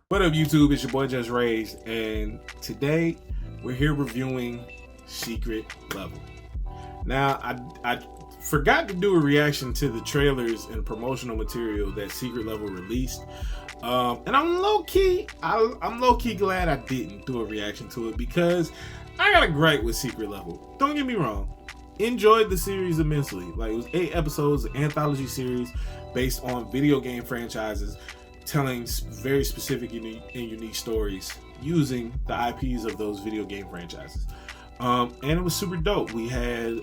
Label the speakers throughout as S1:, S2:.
S1: What up, YouTube? It's your boy JusRzd, and today we're here reviewing Secret Level. Now, I forgot to do a reaction to the trailers and promotional material that Secret Level released, and I'm low key glad I didn't do a reaction to it because I got a gripe with Secret Level. Don't get me wrong, enjoyed the series immensely. Like, it was 8 episodes, an anthology series based on video game franchises, telling very specific and unique stories using the IPs of those video game franchises. And it was super dope. We had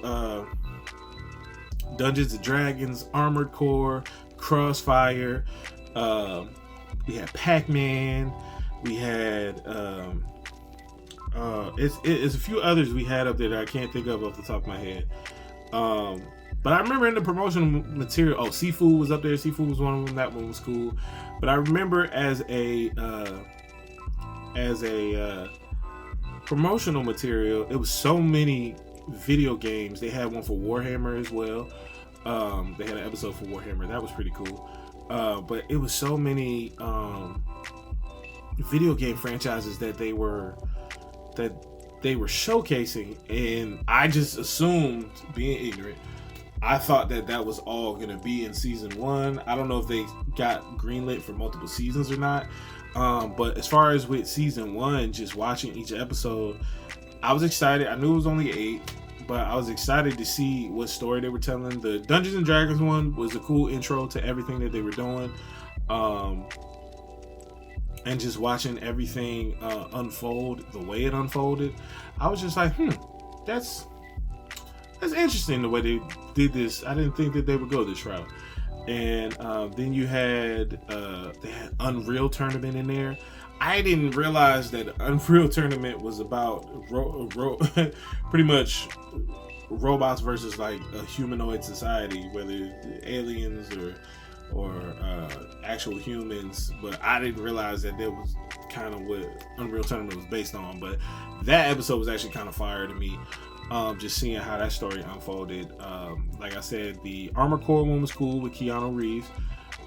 S1: Dungeons and Dragons, Armored Core, Crossfire, we had Pac-Man, we had it's a few others we had up there that I can't think of off the top of my head. But I remember in the promotional material, Seafood was up there. Seafood was one of them. That one was cool. But I remember as a promotional material, it was so many video games. They had one for Warhammer as well. They had an episode for Warhammer. That was pretty cool. But it was so many video game franchises that they were showcasing, and I just assumed, being ignorant, I thought that was all gonna be in season 1. I don't know if they got greenlit for multiple seasons or not. But as far as with season 1, just watching each episode, I was excited. I knew it was only 8, but I was excited to see what story they were telling. The Dungeons and Dragons one was a cool intro to everything that they were doing. And just watching everything unfold the way it unfolded, I was just like, that's interesting the way they did this. I didn't think that they would go this route. And then you had they had Unreal Tournament in there. I didn't realize that Unreal Tournament was about pretty much robots versus like a humanoid society, whether aliens or actual humans. But I didn't realize that was kind of what Unreal Tournament was based on. But that episode was actually kind of fire to me. Just seeing how that story unfolded. Like I said, the Armored Core one was cool with Keanu Reeves.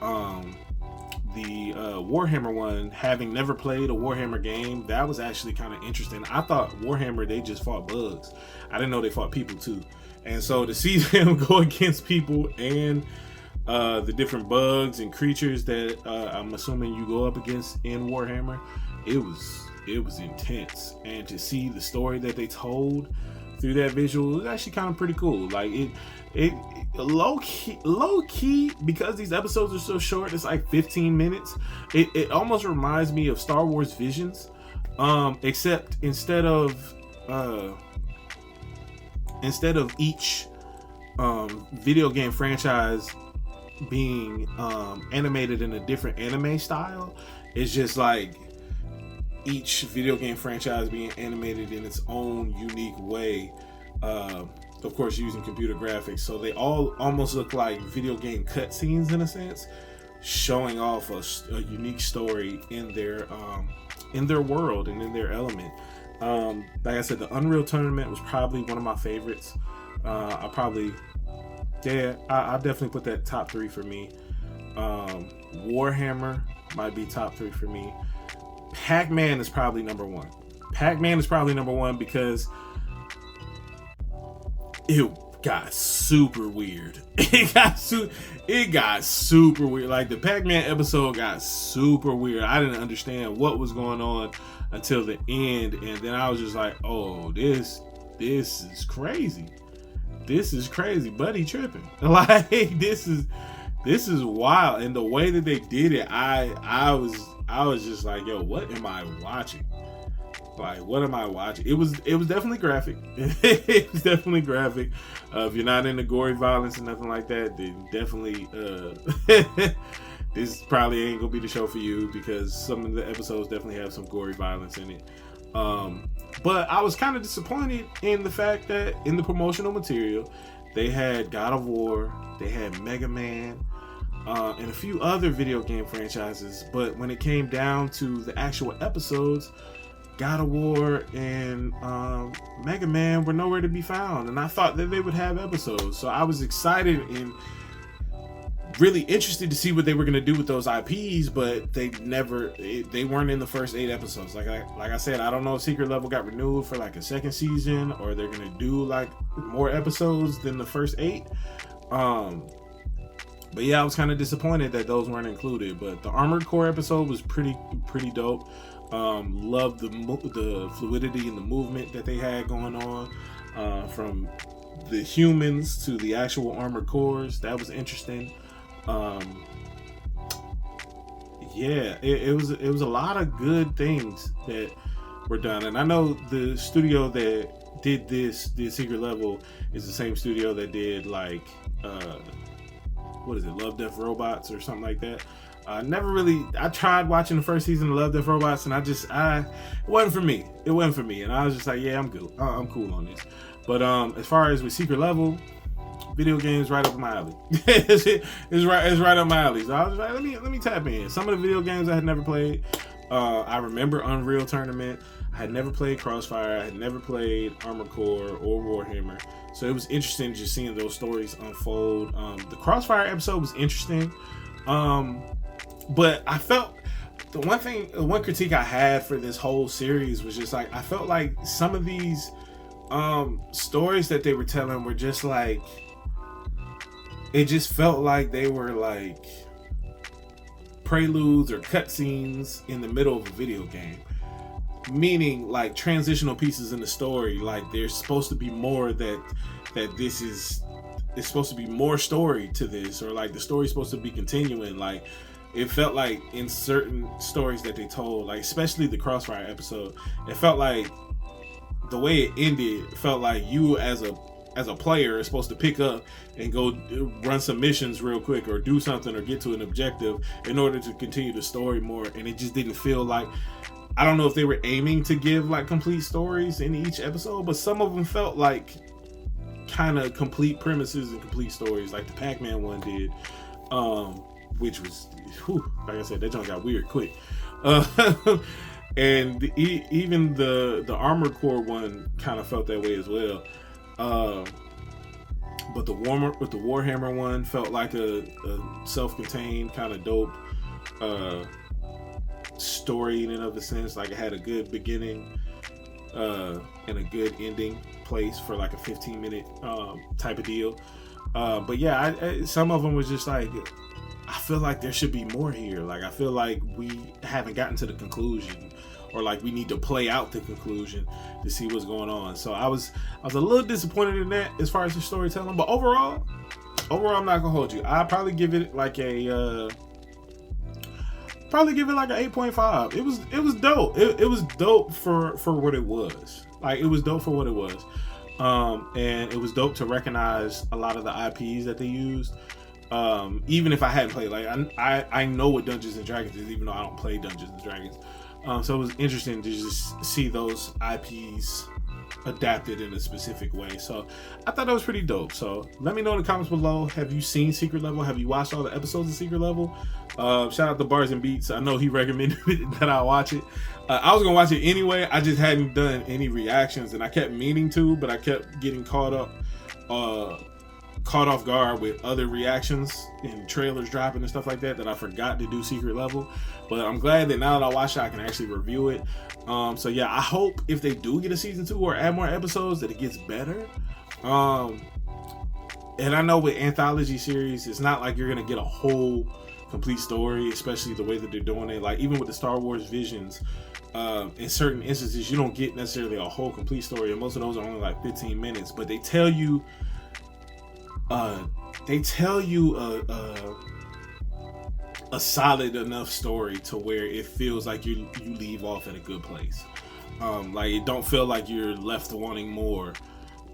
S1: The Warhammer one, having never played a Warhammer game, that was actually kind of interesting. I thought Warhammer, they just fought bugs. I didn't know they fought people too. And so to see them go against people and the different bugs and creatures that I'm assuming you go up against in Warhammer, it was intense. And to see the story that they told through that visual, it was actually kind of pretty cool. Like it low key, because these episodes are so short, it's like 15 minutes. It almost reminds me of Star Wars Visions, except instead of each video game franchise being animated in a different anime style, it's just like each video game franchise being animated in its own unique way, of course using computer graphics, so they all almost look like video game cutscenes in a sense, showing off a unique story in their world and in their element. Like I said, the Unreal Tournament was probably one of my favorites. I'll definitely put that top 3 for me. Warhammer might be top 3 for me. Pac-Man is probably number 1. Pac-Man is probably number 1 because it got super weird. It got super weird. Like, the Pac-Man episode got super weird. I didn't understand what was going on until the end, and then I was just like, oh, this is crazy. This is crazy. Buddy tripping. Like, this is wild. And the way that they did it, I was just like, yo, what am I watching? Like, what am I watching? It was definitely graphic. It was definitely graphic. If you're not into gory violence and nothing like that, then definitely this probably ain't gonna be the show for you, because some of the episodes definitely have some gory violence in it. But I was kind of disappointed in the fact that in the promotional material, they had God of War, they had Mega Man, and a few other video game franchises. But when it came down to the actual episodes, God of War and Mega Man were nowhere to be found. And I thought that they would have episodes. So I was excited and really interested to see what they were going to do with those IPs, but they weren't in the first 8 episodes. Like I said, I don't know if Secret Level got renewed for like a second season, or they're going to do like more episodes than the first 8. But yeah, I was kind of disappointed that those weren't included. But the Armored Core episode was pretty dope. Loved the fluidity and the movement that they had going on, from the humans to the actual armored cores. That was interesting. Yeah, it was a lot of good things that were done. And I know the studio that did Secret Level is the same studio that did like what is it, Love, Death, Robots or something like that. I tried watching the first season of Love, Death, Robots, and it wasn't for me. It wasn't for me. And I was just like, yeah, I'm good. I'm cool on this. But as far as with Secret Level, video games right up my alley. it's right up my alley. So I was like, let me tap in. Some of the video games I had never played. I remember Unreal Tournament. I had never played Crossfire. I had never played Armored Core or Warhammer. So it was interesting just seeing those stories unfold. The Crossfire episode was interesting. But I felt the one critique I had for this whole series was just like, I felt like some of these stories that they were telling were just like, it just felt like they were like preludes or cutscenes in the middle of a video game. Meaning like transitional pieces in the story, like there's supposed to be more that it's supposed to be more story to this, or like the story's supposed to be continuing. Like it felt like in certain stories that they told, like especially the Crossfire episode, it felt like the way it ended felt like you as a player is supposed to pick up and go run some missions real quick or do something or get to an objective in order to continue the story more. And it just didn't feel like, I don't know if they were aiming to give like complete stories in each episode, but some of them felt like kind of complete premises and complete stories, like the Pac-Man one did, which was, like I said, that junk got weird quick. And even the Armored Core one kind of felt that way as well. But the Warhammer one felt like a self-contained kind of dope story in and of the sense. Like it had a good beginning and a good ending place for like a 15-minute type of deal. But yeah, some of them was just like, I feel like there should be more here. Like I feel like we haven't gotten to the conclusion, or like we need to play out the conclusion to see what's going on. So I was a little disappointed in that as far as the storytelling. But overall, I'm not gonna hold you. I'd probably give it like a 8.5. It was dope. It was dope for what it was. Like it was dope for what it was. And it was dope to recognize a lot of the IPs that they used. Even if I hadn't played, like I know what Dungeons and Dragons is, even though I don't play Dungeons and Dragons. So it was interesting to just see those IPs adapted in a specific way. So I thought that was pretty dope. So let me know in the comments below. Have you seen Secret Level? Have you watched all the episodes of Secret Level? Shout out to Bars and Beats. I know he recommended that I watch it. I was gonna watch it anyway. I just hadn't done any reactions, and I kept meaning to, but I kept getting caught off guard with other reactions and trailers dropping and stuff like that I forgot to do Secret Level. But I'm glad that now that I watched it, I can actually review it. So yeah, I hope if they do get a season 2 or add more episodes that it gets better. And I know with anthology series, it's not like you're gonna get a whole complete story, especially the way that they're doing it. Like even with the Star Wars Visions, in certain instances you don't get necessarily a whole complete story, and most of those are only like 15 minutes, but they tell you a solid enough story to where it feels like you leave off at a good place. Like it don't feel like you're left wanting more,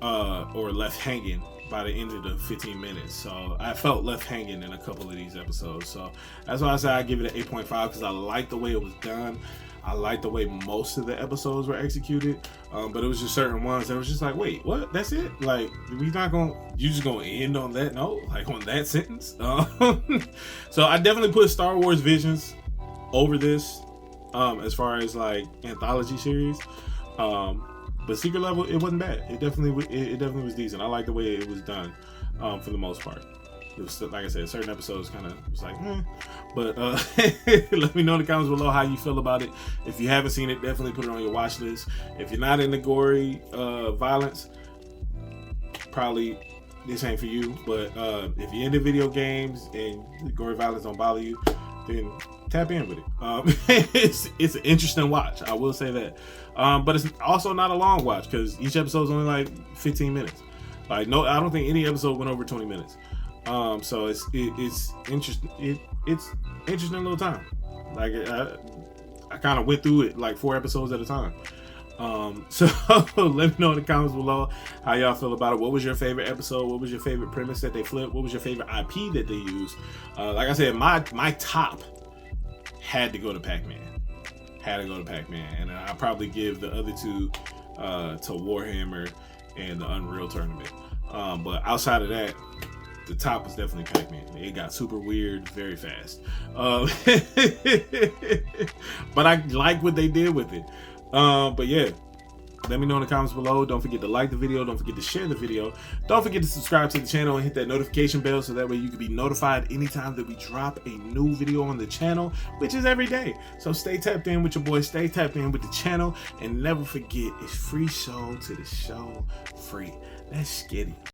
S1: or left hanging by the end of the 15 minutes. So I felt left hanging in a couple of these episodes. So that's why I say I give it an 8.5, because I like the way it was done. I like the way most of the episodes were executed, but it was just certain ones that was just like, wait, what? That's it? Like, you just gonna end on that note, like on that sentence? So I definitely put Star Wars Visions over this, as far as like anthology series. But Secret Level, it wasn't bad. It definitely was decent. I like the way it was done, for the most part. It was, like I said, certain episodes kind of was like, but let me know in the comments below how you feel about it. If you haven't seen it, definitely put it on your watch list. If you're not into gory violence, probably this ain't for you. But if you're into video games and the gory violence don't bother you, then tap in with it. It's an interesting watch, I will say that. But it's also not a long watch because each episode is only like 15 minutes. Like, no, I don't think any episode went over 20 minutes. So it's interesting. It's interesting little time. Like I kind of went through it like 4 episodes at a time. So let me know in the comments below how y'all feel about it. What was your favorite episode? What was your favorite premise that they flipped? What was your favorite IP that they used? Like I said, my top had to go to Pac-Man. And I'll probably give the other 2 to Warhammer and the Unreal Tournament. But outside of that, the top was definitely Pac-Man. It got super weird very fast. But I like what they did with it. But yeah, let me know in the comments below. Don't forget to like the video. Don't forget to share the video. Don't forget to subscribe to the channel and hit that notification bell so that way you can be notified anytime that we drop a new video on the channel, which is every day. So stay tapped in with your boy. Stay tapped in with the channel. And never forget, it's free show to the show free. Let's get it.